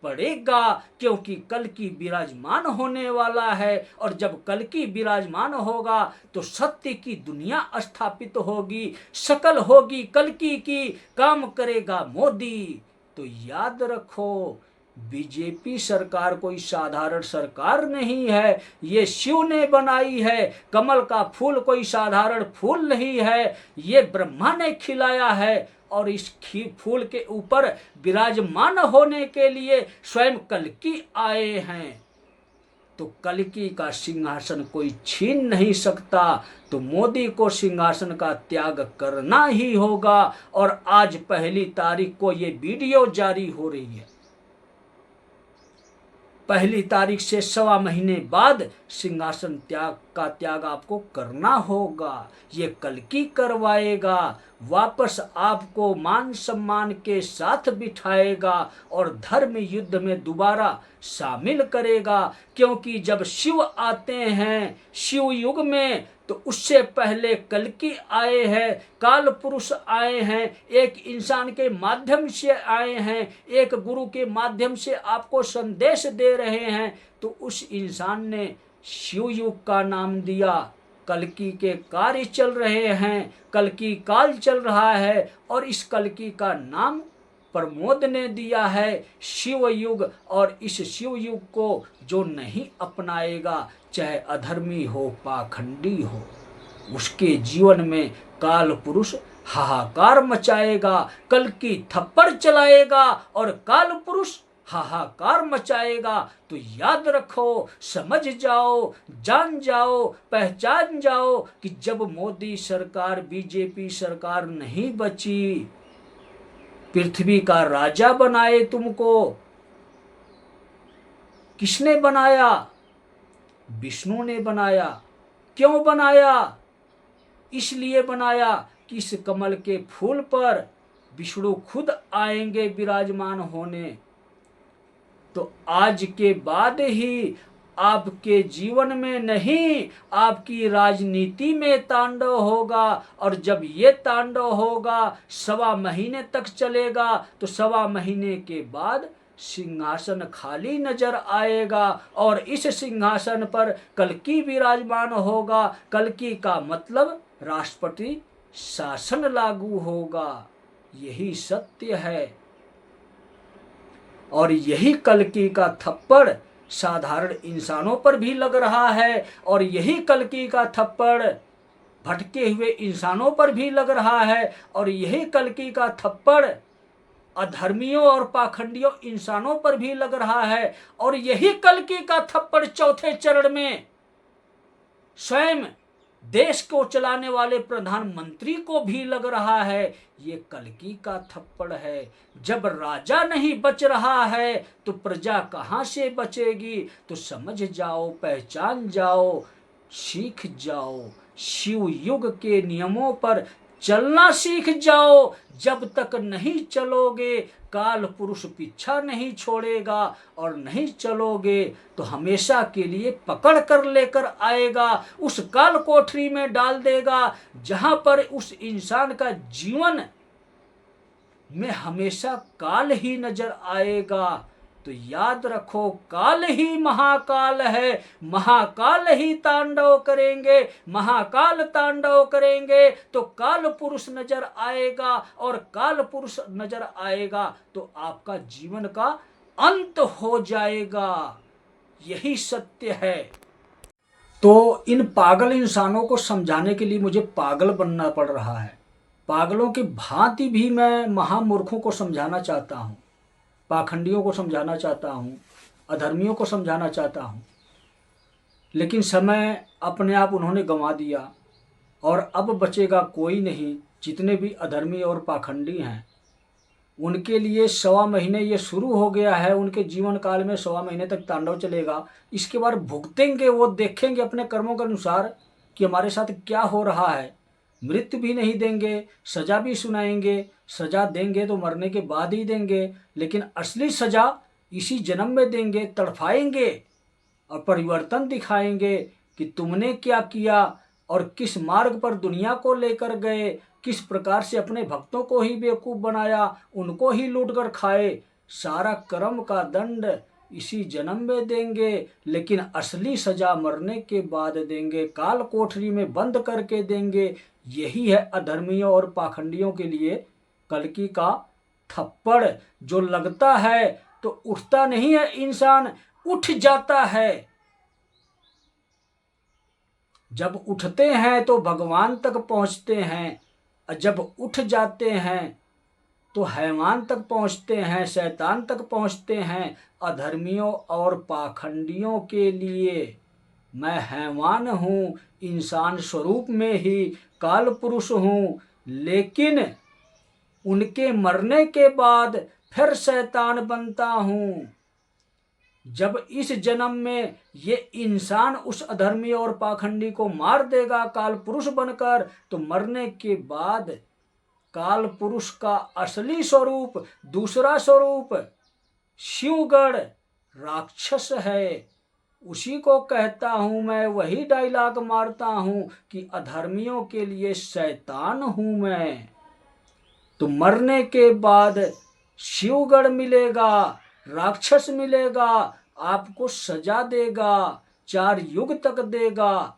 पड़ेगा, क्योंकि कल की विराजमान होने वाला है। और जब कल की विराजमान होगा तो सत्य की दुनिया स्थापित होगी, शकल होगी कल की काम करेगा मोदी। तो याद रखो, बीजेपी सरकार कोई साधारण सरकार नहीं है, ये शिव ने बनाई है। कमल का फूल कोई साधारण फूल नहीं है, ये ब्रह्मा ने खिलाया है। और इस फूल के ऊपर विराजमान होने के लिए स्वयं कल्कि आए हैं। तो कल्कि का सिंहासन कोई छीन नहीं सकता। तो मोदी को सिंहासन का त्याग करना ही होगा। और आज 1 तारीख को ये वीडियो जारी हो रही है। 1 तारीख से 1.25 महीने बाद सिंहासन त्याग आपको करना होगा। ये कल्कि करवाएगा, वापस आपको मान सम्मान के साथ बिठाएगा और धर्म युद्ध में दोबारा शामिल करेगा। क्योंकि जब शिव आते हैं शिव युग में, तो उससे पहले कल्कि आए हैं, काल पुरुष आए हैं, एक इंसान के माध्यम से आए हैं, एक गुरु के माध्यम से आपको संदेश दे रहे हैं। तो उस इंसान ने शिव युग का नाम दिया। कल्कि के कार्य चल रहे हैं, कल्कि काल चल रहा है, और इस कल्कि का नाम प्रमोद ने दिया है शिव युग। और इस शिव युग को जो नहीं अपनाएगा, चाहे अधर्मी हो, पाखंडी हो, उसके जीवन में काल पुरुष हाहाकार मचाएगा, कल्कि थप्पड़ चलाएगा और काल पुरुष हाहाकार मचाएगा। तो याद रखो, समझ जाओ, जान जाओ, पहचान जाओ कि जब मोदी सरकार, बीजेपी सरकार नहीं बची, पृथ्वी का राजा बनाए तुमको। किसने बनाया? विष्णु ने बनाया। क्यों बनाया? इसलिए बनाया कि इस कमल के फूल पर विष्णु खुद आएंगे विराजमान होने। तो आज के बाद ही आपके जीवन में नहीं, आपकी राजनीति में तांडव होगा। और जब ये तांडव होगा 1.25 महीने तक चलेगा, तो 1.25 महीने के बाद सिंहासन खाली नजर आएगा और इस सिंहासन पर कल्कि विराजमान होगा। कल्कि का मतलब राष्ट्रपति शासन लागू होगा। यही सत्य है। और यही कल्कि का थप्पड़ साधारण इंसानों पर भी लग रहा है, और यही कल्कि का थप्पड़ भटके हुए इंसानों पर भी लग रहा है, और यही कल्कि का थप्पड़ अधर्मियों और पाखंडियों इंसानों पर भी लग रहा है। और यही कल्कि का थप्पड़ चौथे चरण में स्वयं देश को चलाने वाले प्रधानमंत्री को भी लग रहा है। ये कल्कि का थप्पड़ है। जब राजा नहीं बच रहा है तो प्रजा कहां से बचेगी? तो समझ जाओ, पहचान जाओ, सीख जाओ। शिव युग के नियमों पर चलना सीख जाओ, जब तक नहीं चलोगे काल पुरुष पीछा नहीं छोड़ेगा, और नहीं चलोगे तो हमेशा के लिए पकड़ कर लेकर आएगा, उस काल कोठरी में डाल देगा जहां पर उस इंसान का जीवन में हमेशा काल ही नजर आएगा। तो याद रखो, काल ही महाकाल है, महाकाल ही तांडव करेंगे, महाकाल तांडव करेंगे तो काल पुरुष नजर आएगा, और काल पुरुष नजर आएगा तो आपका जीवन का अंत हो जाएगा। यही सत्य है। तो इन पागल इंसानों को समझाने के लिए मुझे पागल बनना पड़ रहा है। पागलों की भांति भी मैं महामूर्खों को समझाना चाहता हूँ, पाखंडियों को समझाना चाहता हूँ, अधर्मियों को समझाना चाहता हूँ, लेकिन समय अपने आप उन्होंने गंवा दिया, और अब बचेगा कोई नहीं। जितने भी अधर्मी और पाखंडी हैं उनके लिए 1.25 महीने ये शुरू हो गया है, उनके जीवन काल में 1.25 महीने तक तांडव चलेगा। इसके बाद भुगतेंगे, वो देखेंगे अपने कर्मों के अनुसार कि हमारे साथ क्या हो रहा है। मृत्यु भी नहीं देंगे, सजा भी सुनाएंगे। सजा देंगे तो मरने के बाद ही देंगे, लेकिन असली सजा इसी जन्म में देंगे, तड़फाएंगे और परिवर्तन दिखाएंगे कि तुमने क्या किया और किस मार्ग पर दुनिया को लेकर गए, किस प्रकार से अपने भक्तों को ही बेवकूफ़ बनाया, उनको ही लूट कर खाए। सारा कर्म का दंड इसी जन्म में देंगे, लेकिन असली सजा मरने के बाद देंगे, काल कोठरी में बंद करके देंगे। यही है अधर्मियों और पाखंडियों के लिए कल्कि का थप्पड़, जो लगता है तो उठता नहीं है, इंसान उठ जाता है। जब उठते हैं तो भगवान तक पहुंचते हैं, और जब उठ जाते हैं तो हैवान तक पहुंचते हैं, शैतान तक पहुंचते हैं। अधर्मियों और पाखंडियों के लिए मैं हैवान हूँ, इंसान स्वरूप में ही काल पुरुष हूँ, लेकिन उनके मरने के बाद फिर शैतान बनता हूँ। जब इस जन्म में ये इंसान उस अधर्मी और पाखंडी को मार देगा काल पुरुष बनकर, तो मरने के बाद काल पुरुष का असली स्वरूप, दूसरा स्वरूप शिवगढ़ राक्षस है, उसी को कहता हूँ मैं। वही डायलॉग मारता हूँ कि अधर्मियों के लिए शैतान हूँ मैं। तो मरने के बाद शिवगढ़ मिलेगा, राक्षस मिलेगा, आपको सजा देगा, 4 युग तक देगा।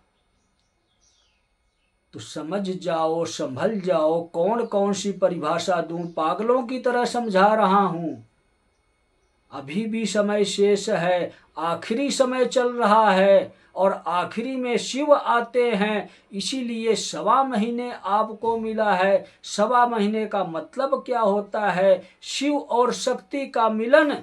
तो समझ जाओ, संभल जाओ, कौन कौन सी परिभाषा दूं। पागलों की तरह समझा रहा हूं। अभी भी समय शेष है, आखिरी समय चल रहा है, और आखिरी में शिव आते हैं। इसीलिए 1.25 महीने आपको मिला है। 1.25 महीने का मतलब क्या होता है? शिव और शक्ति का मिलन,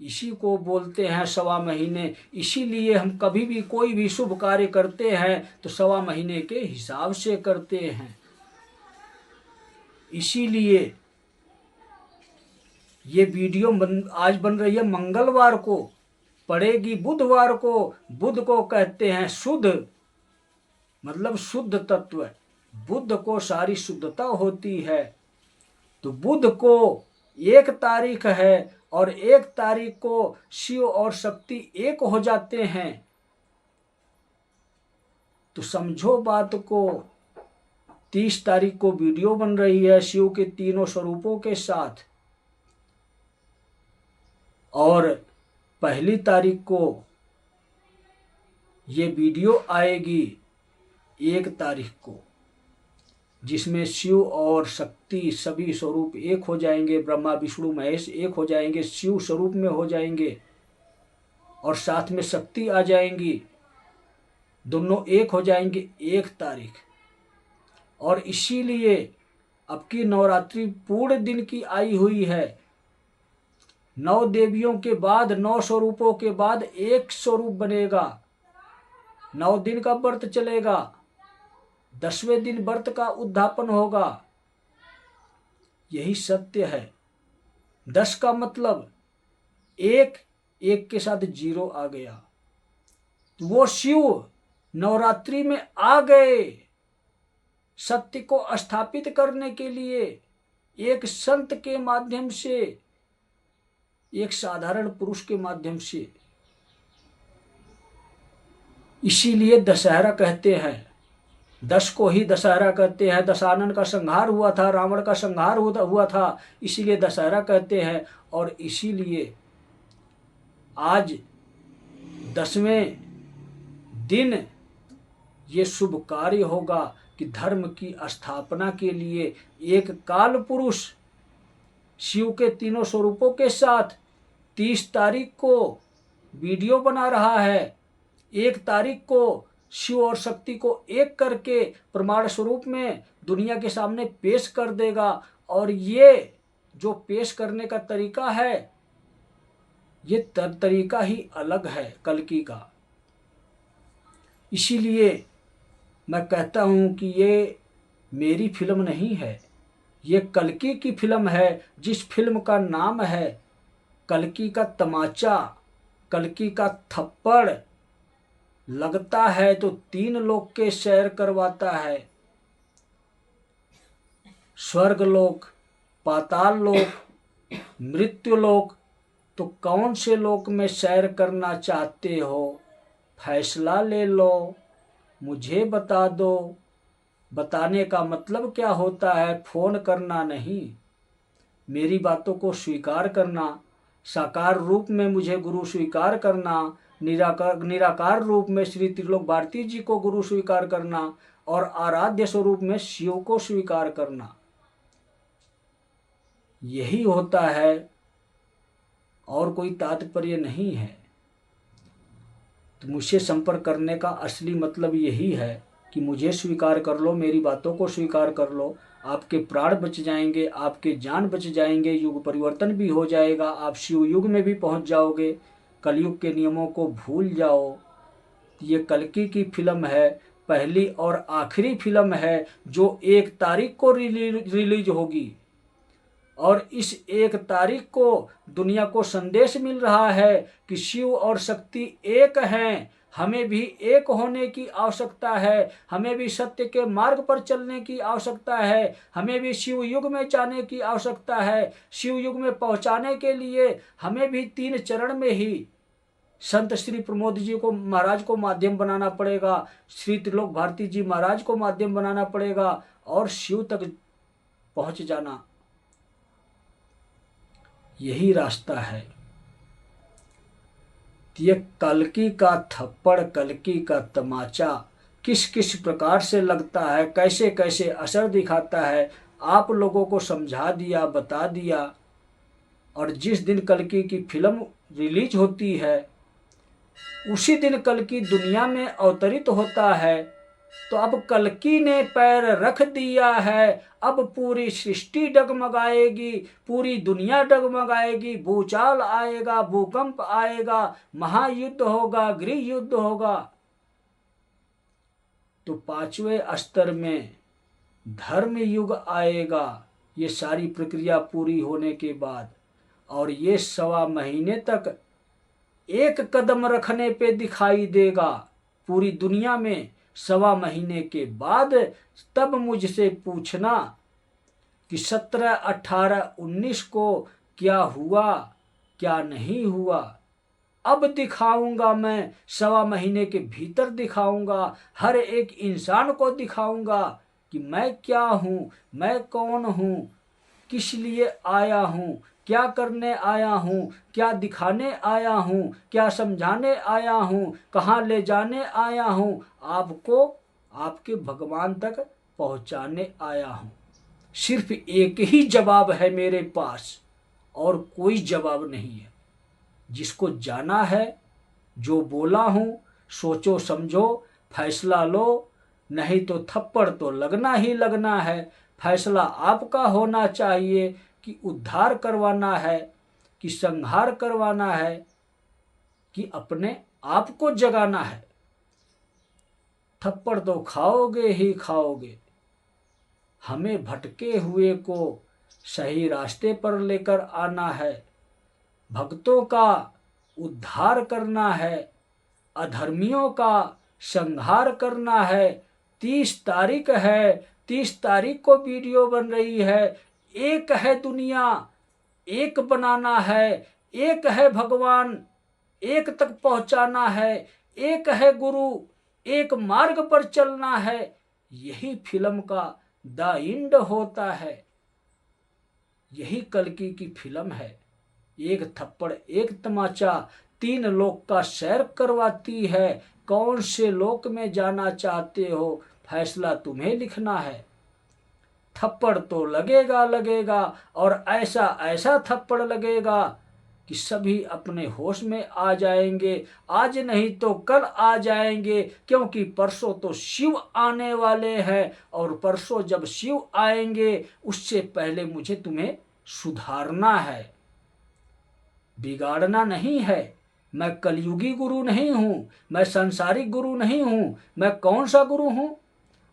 इसी को बोलते हैं 1.25 महीने। इसीलिए हम कभी भी कोई भी शुभ कार्य करते हैं तो 1.25 महीने के हिसाब से करते हैं। इसीलिए ये वीडियो आज बन रही है मंगलवार को, पड़ेगी बुधवार को। बुध को कहते हैं शुद्ध, मतलब शुद्ध तत्व। बुध को सारी शुद्धता होती है। तो बुध को 1 तारीख है, और 1 तारीख को शिव और शक्ति एक हो जाते हैं। तो समझो बात को। 30 तारीख को वीडियो बन रही है शिव के तीनों स्वरूपों के साथ, और 1 तारीख को ये वीडियो आएगी 1 तारीख को, जिसमें शिव और शक्ति सभी स्वरूप एक हो जाएंगे। ब्रह्मा विष्णु महेश एक हो जाएंगे, शिव स्वरूप में हो जाएंगे, और साथ में शक्ति आ जाएंगी, दोनों एक हो जाएंगे 1 तारीख। और इसीलिए अब की नवरात्रि पूर्ण दिन की आई हुई है। 9 देवियों के बाद, 9 स्वरूपों के बाद 1 स्वरूप बनेगा। 9 दिन का व्रत चलेगा, 10वें दिन व्रत का उद्यापन होगा। यही सत्य है। 10 का मतलब 1, 1 के साथ 0 आ गया, तो वो शिव नवरात्रि में आ गए। सत्य को स्थापित करने के लिए एक संत के माध्यम से, एक साधारण पुरुष के माध्यम से। इसीलिए दशहरा कहते हैं, 10 को ही दशहरा कहते हैं। दशानन का संहार हुआ था, रावण का संहार हुआ था, इसीलिए दशहरा कहते हैं। और इसीलिए आज 10वें दिन ये शुभ कार्य होगा कि धर्म की स्थापना के लिए एक काल पुरुष शिव के तीनों स्वरूपों के साथ 30 तारीख को वीडियो बना रहा है। 1 तारीख को शिव और शक्ति को एक करके प्रमाण स्वरूप में दुनिया के सामने पेश कर देगा। और ये जो पेश करने का तरीका है, ये तरीका ही अलग है कल्कि का। इसीलिए मैं कहता हूँ कि ये मेरी फिल्म नहीं है, ये कल्कि की फिल्म है, जिस फिल्म का नाम है कल्कि का तमाचा, कल्कि का थप्पड़। लगता है तो 3 लोक के सैर करवाता है, स्वर्ग लोक, पाताल लोक, मृत्यु लोक। तो कौन से लोक में सैर करना चाहते हो? फैसला ले लो, मुझे बता दो। बताने का मतलब क्या होता है? फोन करना नहीं, मेरी बातों को स्वीकार करना, साकार रूप में मुझे गुरु स्वीकार करना, निराकार रूप में श्री त्रिलोक भारती जी को गुरु स्वीकार करना, और आराध्य स्वरूप में शिव को स्वीकार करना। यही होता है, और कोई तात्पर्य नहीं है। तो मुझसे संपर्क करने का असली मतलब यही है कि मुझे स्वीकार कर लो, मेरी बातों को स्वीकार कर लो। आपके प्राण बच जाएंगे, आपके जान बच जाएंगे, युग परिवर्तन भी हो जाएगा, आप शिव युग में भी पहुंच जाओगे। कलयुग के नियमों को भूल जाओ। ये कल्कि की फिल्म है, पहली और आखिरी फिल्म है जो 1 तारीख को रिलीज होगी। और इस 1 तारीख को दुनिया को संदेश मिल रहा है कि शिव और शक्ति एक हैं। हमें भी एक होने की आवश्यकता है, हमें भी सत्य के मार्ग पर चलने की आवश्यकता है, हमें भी शिव युग में जाने की आवश्यकता है। शिव युग में पहुंचाने के लिए हमें भी 3 चरण में ही संत श्री प्रमोद जी को महाराज को माध्यम बनाना पड़ेगा, श्री त्रिलोक भारती जी महाराज को माध्यम बनाना पड़ेगा, और शिव तक पहुंच जाना, यही रास्ता है। ये कल्कि का थप्पड़, कल्कि का तमाचा किस किस प्रकार से लगता है, कैसे कैसे असर दिखाता है, आप लोगों को समझा दिया, बता दिया। और जिस दिन कल्कि की फिल्म रिलीज होती है, उसी दिन कल्कि दुनिया में अवतरित होता है। तो अब कल्कि ने पैर रख दिया है, अब पूरी सृष्टि डगमगाएगी, पूरी दुनिया डगमगाएगी, भूचाल आएगा, भूकंप आएगा, महायुद्ध होगा, गृह युद्ध होगा। तो 5वें स्तर में धर्म युग आएगा, ये सारी प्रक्रिया पूरी होने के बाद। और ये 1.25 महीने तक एक कदम रखने पे दिखाई देगा पूरी दुनिया में। 1.25 महीने के बाद तब मुझसे पूछना कि 17, 18, 19 को क्या हुआ, क्या नहीं हुआ। अब दिखाऊंगा मैं, 1.25 महीने के भीतर दिखाऊंगा, हर एक इंसान को दिखाऊंगा कि मैं क्या हूँ, मैं कौन हूँ, किस लिए आया हूँ, क्या करने आया हूँ, क्या दिखाने आया हूँ, क्या समझाने आया हूँ, कहाँ ले जाने आया हूँ, आपको आपके भगवान तक पहुँचाने आया हूँ। सिर्फ एक ही जवाब है मेरे पास, और कोई जवाब नहीं है। जिसको जाना है, जो बोला हूँ, सोचो समझो, फैसला लो, नहीं तो थप्पड़ तो लगना ही लगना है। फैसला आपका होना चाहिए कि उद्धार करवाना है, कि संहार करवाना है, कि अपने आप को जगाना है। थप्पड़ तो खाओगे ही खाओगे। हमें भटके हुए को सही रास्ते पर लेकर आना है, भक्तों का उद्धार करना है, अधर्मियों का संहार करना है। 30 तारीख है, 30 तारीख को वीडियो बन रही है। एक है दुनिया, एक बनाना है, एक है भगवान, एक तक पहुंचाना है, एक है गुरु, एक मार्ग पर चलना है। यही फिल्म का द एंड होता है। यही कल्कि की फिल्म है। एक थप्पड़ एक तमाचा 3 लोक का सैर करवाती है। कौन से लोक में जाना चाहते हो, फैसला तुम्हें लिखना है। थप्पड़ तो लगेगा लगेगा, और ऐसा ऐसा थप्पड़ लगेगा कि सभी अपने होश में आ जाएंगे। आज नहीं तो कल आ जाएंगे, क्योंकि परसों तो शिव आने वाले हैं। और परसों जब शिव आएंगे, उससे पहले मुझे तुम्हें सुधारना है, बिगाड़ना नहीं है। मैं कलयुगी गुरु नहीं हूं, मैं सांसारिक गुरु नहीं हूं। मैं कौन सा गुरु हूं?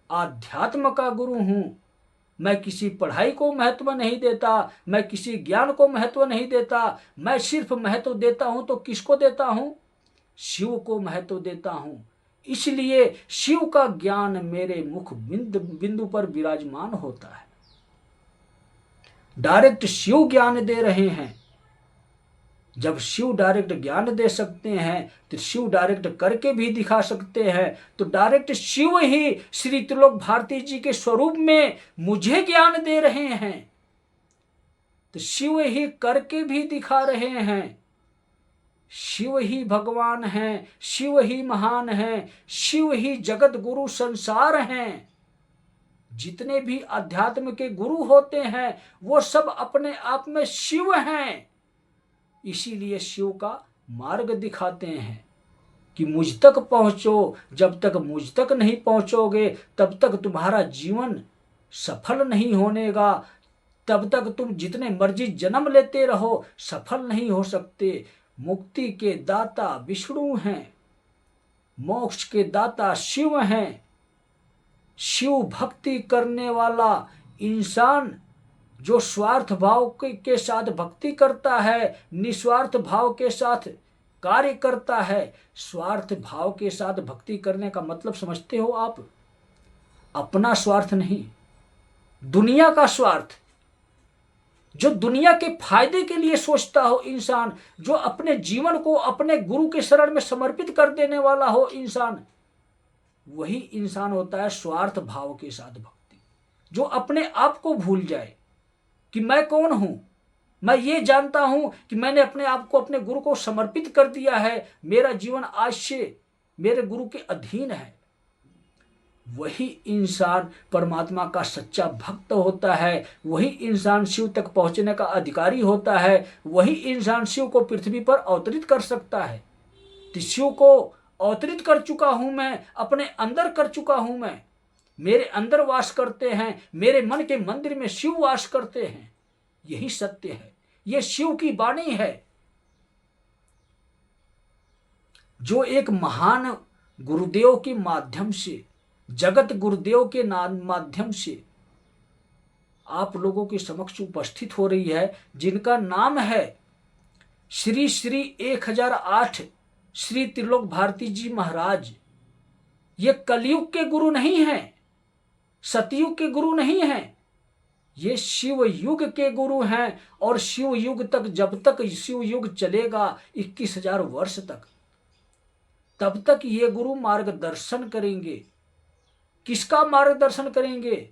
आध्यात्म का गुरु हूं। मैं किसी पढ़ाई को महत्व नहीं देता, मैं किसी ज्ञान को महत्व नहीं देता। मैं सिर्फ महत्व देता हूं तो किसको देता हूं? शिव को महत्व देता हूं। इसलिए शिव का ज्ञान मेरे मुख बिंदु पर विराजमान होता है। डायरेक्ट शिव ज्ञान दे रहे हैं। जब शिव डायरेक्ट ज्ञान दे सकते हैं तो शिव डायरेक्ट करके भी दिखा सकते हैं। तो डायरेक्ट शिव ही श्री त्रिलोक भारती जी के स्वरूप में मुझे ज्ञान दे रहे हैं। तो शिव ही करके भी दिखा रहे हैं। शिव ही भगवान हैं, शिव ही महान हैं, शिव ही जगत गुरु संसार हैं। जितने भी अध्यात्म के गुरु होते हैं वो सब अपने आप में शिव हैं। इसीलिए शिव का मार्ग दिखाते हैं कि मुझ तक पहुंचो। जब तक मुझ तक नहीं पहुंचोगे तब तक तुम्हारा जीवन सफल नहीं होनेगा। तब तक तुम जितने मर्जी जन्म लेते रहो सफल नहीं हो सकते। मुक्ति के दाता विष्णु हैं, मोक्ष के दाता शिव हैं। शिव भक्ति करने वाला इंसान जो स्वार्थ भाव के साथ भक्ति करता है, निस्वार्थ भाव के साथ कार्य करता है। स्वार्थ भाव के साथ भक्ति करने का मतलब समझते हो आप? अपना स्वार्थ नहीं, दुनिया का स्वार्थ। जो दुनिया के फायदे के लिए सोचता हो इंसान, जो अपने जीवन को अपने गुरु के शरण में समर्पित कर देने वाला हो इंसान, वही इंसान होता है स्वार्थ भाव के साथ भक्ति। जो अपने आप को भूल जाए कि मैं कौन हूं, मैं ये जानता हूं कि मैंने अपने आप को अपने गुरु को समर्पित कर दिया है, मेरा जीवन आज से मेरे गुरु के अधीन है। वही इंसान परमात्मा का सच्चा भक्त होता है। वही इंसान शिव तक पहुंचने का अधिकारी होता है। वही इंसान शिव को पृथ्वी पर अवतरित कर सकता है। तो शिव को अवतरित कर चुका हूं मैं, अपने अंदर कर चुका हूं मैं। मेरे अंदर वास करते हैं, मेरे मन के मंदिर में शिव वास करते हैं। यही सत्य है, यह शिव की वाणी है। जो एक महान गुरुदेव के माध्यम से, जगत गुरुदेव के माध्यम से आप लोगों के समक्ष उपस्थित हो रही है, जिनका नाम है श्री श्री 1008 श्री त्रिलोक भारती जी महाराज। ये कलयुग के गुरु नहीं हैं, सतयुग के गुरु नहीं हैं, ये शिव युग के गुरु हैं। और शिव युग तक, जब तक शिव युग चलेगा 21,000 वर्ष तक, तब तक ये गुरु मार्गदर्शन करेंगे। किसका मार्गदर्शन करेंगे?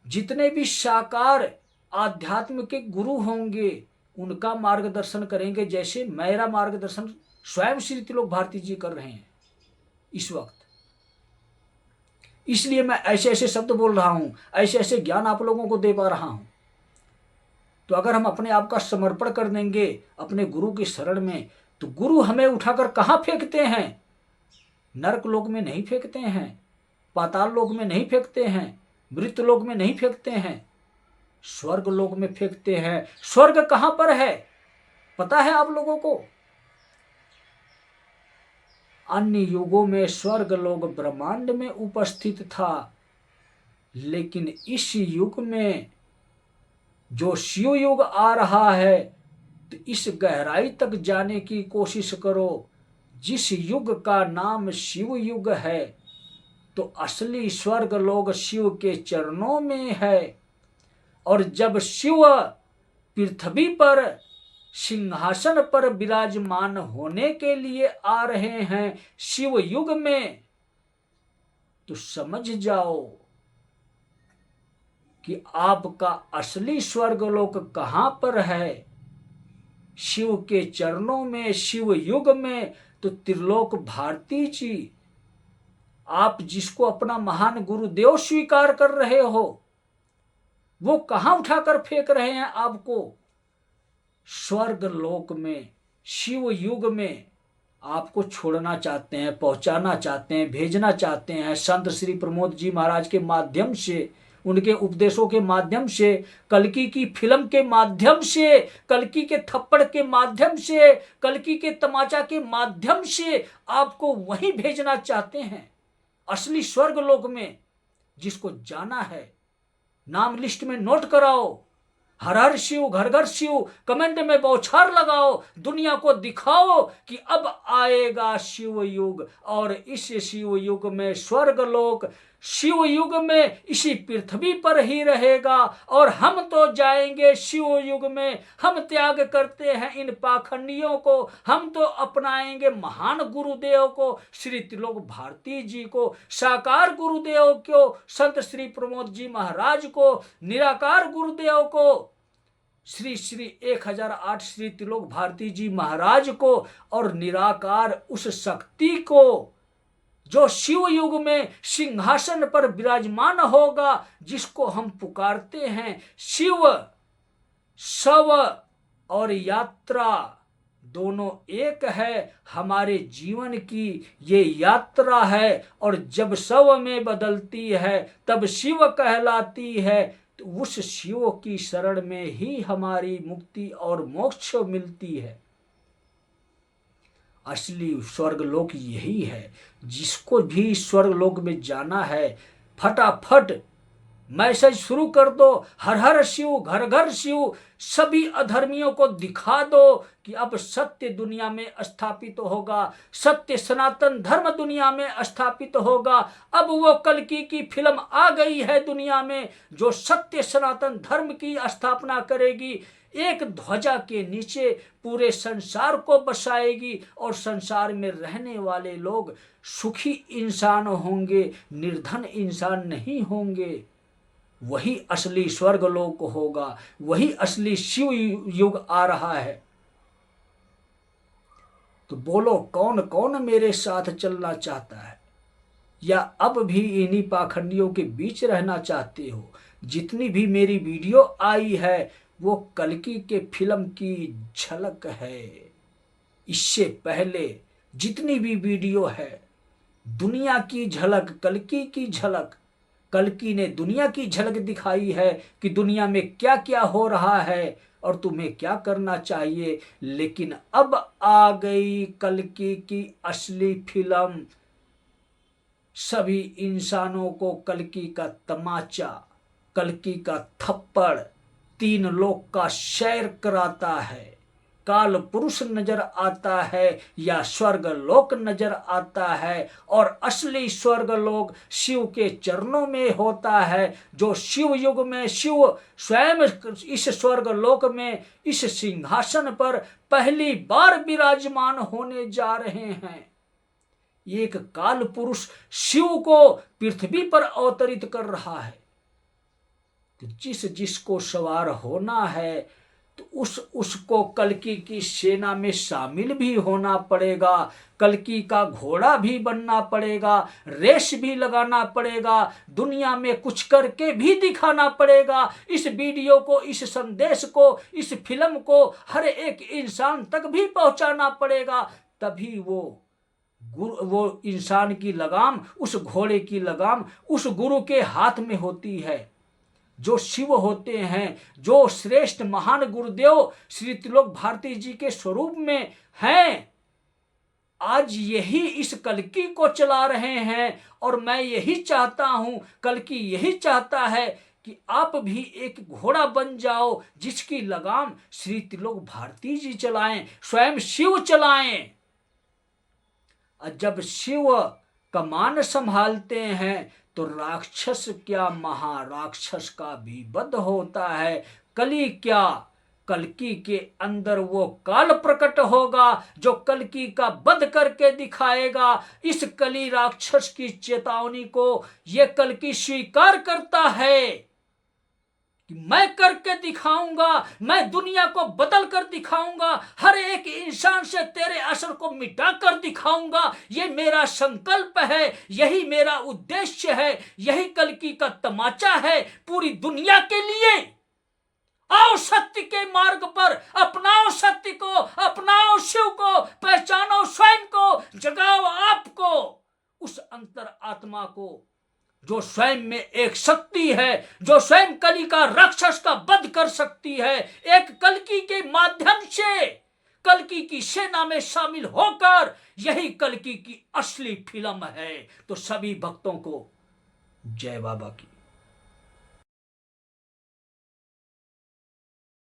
जितने भी साकार आध्यात्म के गुरु होंगे उनका मार्गदर्शन करेंगे। जैसे मेरा मार्गदर्शन स्वयं श्री त्रिलोक भारती जी कर रहे हैं इस वक्त। इसलिए मैं ऐसे ऐसे शब्द बोल रहा हूं, ऐसे ऐसे ज्ञान आप लोगों को दे पा रहा हूं। तो अगर हम अपने आप का समर्पण कर देंगे अपने गुरु की शरण में, तो गुरु हमें उठाकर कहां फेंकते हैं? नरक लोक में नहीं फेंकते हैं, पाताल लोक में नहीं फेंकते हैं, मृत लोक में नहीं फेंकते हैं, स्वर्ग लोक में फेंकते हैं। स्वर्ग कहां पर है पता है आप लोगों को? अन्य युगों में स्वर्ग लोक ब्रह्मांड में उपस्थित था, लेकिन इस युग में जो शिव युग आ रहा है, तो इस गहराई तक जाने की कोशिश करो। जिस युग का नाम शिव युग है, तो असली स्वर्ग लोक शिव के चरणों में है। और जब शिव पृथ्वी पर सिंहासन पर विराजमान होने के लिए आ रहे हैं शिव युग में, तो समझ जाओ कि आपका असली स्वर्गलोक कहां पर है। शिव के चरणों में, शिव युग में। तो त्रिलोक भारती जी, आप जिसको अपना महान गुरुदेव स्वीकार कर रहे हो, वो कहां उठाकर फेंक रहे हैं आपको। स्वर्ग लोक में, शिव युग में आपको छोड़ना चाहते हैं, पहुंचाना चाहते हैं, भेजना चाहते हैं। संत श्री प्रमोद जी महाराज के माध्यम से, उनके उपदेशों के माध्यम से, कल्कि की फिल्म के माध्यम से, कल्कि के थप्पड़ के माध्यम से, कल्कि के तमाचा के माध्यम से आपको वहीं भेजना चाहते हैं, असली स्वर्ग लोक में। जिसको जाना है नाम लिस्ट में नोट कराओ। हर हर शिव, घर घर शिव, कमेंट में बौछार लगाओ, दुनिया को दिखाओ कि अब आएगा शिव युग। और इस शिव युग में स्वर्ग लोक शिव युग में इसी पृथ्वी पर ही रहेगा। और हम तो जाएंगे शिव युग में। हम त्याग करते हैं इन पाखंडियों को, हम तो अपनाएंगे महान गुरुदेव को, श्री त्रिलोक भारती जी को, साकार गुरुदेव को, संत श्री प्रमोद जी महाराज को, निराकार गुरुदेव को, श्री श्री 1008 श्री त्रिलोक भारती जी महाराज को, और निराकार उस शक्ति को जो शिव युग में सिंहासन पर विराजमान होगा, जिसको हम पुकारते हैं। शिव, शव और यात्रा दोनों एक है। हमारे जीवन की ये यात्रा है। और जब शव में बदलती है तब शिव कहलाती है। तो उस शिव की शरण में ही हमारी मुक्ति और मोक्ष मिलती है। असली स्वर्गलोक यही है। जिसको भी स्वर्गलोक में जाना है, फटाफट मैसेज शुरू कर दो, हर हर शिव, घर घर शिव। सभी अधर्मियों को दिखा दो कि अब सत्य दुनिया में स्थापित होगा, सत्य सनातन धर्म दुनिया में स्थापित होगा। अब वो कल्कि की फिल्म आ गई है दुनिया में, जो सत्य सनातन धर्म की स्थापना करेगी। एक ध्वजा के नीचे पूरे संसार को बसाएगी। और संसार में रहने वाले लोग सुखी इंसान होंगे, निर्धन इंसान नहीं होंगे। वही असली स्वर्गलोक होगा, वही असली शिव युग आ रहा है। तो बोलो, कौन कौन मेरे साथ चलना चाहता है, या अब भी इन्हीं पाखंडियों के बीच रहना चाहते हो। जितनी भी मेरी वीडियो आई है वो कल्कि के फिल्म की झलक है। इससे पहले जितनी भी वीडियो है, दुनिया की झलक, कल्कि की झलक। कल्कि ने दुनिया की झलक दिखाई है कि दुनिया में क्या क्या हो रहा है और तुम्हें क्या करना चाहिए। लेकिन अब आ गई कल्कि की असली फिल्म। सभी इंसानों को कल्कि का तमाचा, कल्कि का थप्पड़ तीन लोक का सैर कराता है। काल पुरुष नजर आता है या स्वर्ग लोक नजर आता है। और असली स्वर्ग लोक शिव के चरणों में होता है। जो शिव युग में शिव स्वयं इस स्वर्ग लोक में इस सिंहासन पर पहली बार विराजमान होने जा रहे हैं। एक काल पुरुष शिव को पृथ्वी पर अवतरित कर रहा है। तो जिसको सवार होना है तो उसको कल्कि की सेना में शामिल भी होना पड़ेगा। कल्कि का घोड़ा भी बनना पड़ेगा, रेस भी लगाना पड़ेगा, दुनिया में कुछ करके भी दिखाना पड़ेगा। इस वीडियो को, इस संदेश को, इस फिल्म को हर एक इंसान तक भी पहुंचाना पड़ेगा। तभी वो इंसान की लगाम, उस घोड़े की लगाम उस गुरु के हाथ में होती है, जो शिव होते हैं, जो श्रेष्ठ महान गुरुदेव श्री त्रिलोक भारती जी के स्वरूप में हैं। आज यही इस कल्कि को चला रहे हैं। और मैं यही चाहता हूं, कल्कि यही चाहता है कि आप भी एक घोड़ा बन जाओ, जिसकी लगाम श्री त्रिलोक भारती जी चलाएं, स्वयं शिव चलाएं। जब शिव कमान संभालते हैं, तो राक्षस क्या महाराक्षस का भी वध होता है। कली क्या, कल्कि के अंदर वो काल प्रकट होगा जो कल्कि का वध करके दिखाएगा। इस कली राक्षस की चेतावनी को ये कल्कि स्वीकार करता है कि मैं करके दिखाऊंगा, मैं दुनिया को बदल कर दिखाऊंगा, हर एक इंसान से तेरे असर को मिटा कर दिखाऊंगा। ये मेरा संकल्प है, यही मेरा उद्देश्य है, यही कल्कि का तमाचा है पूरी दुनिया के लिए। आओ सत्य के मार्ग पर, अपनाओ सत्य को, अपनाओ शिव को, पहचानो स्वयं को, जगाओ आपको, उस अंतर आत्मा को जो स्वयं में एक शक्ति है, जो स्वयं कली का राक्षस का वध कर सकती है। एक कल्कि के माध्यम से, कल्कि की सेना में शामिल होकर, यही कल्कि की असली फिल्म है। तो सभी भक्तों को जय बाबा की।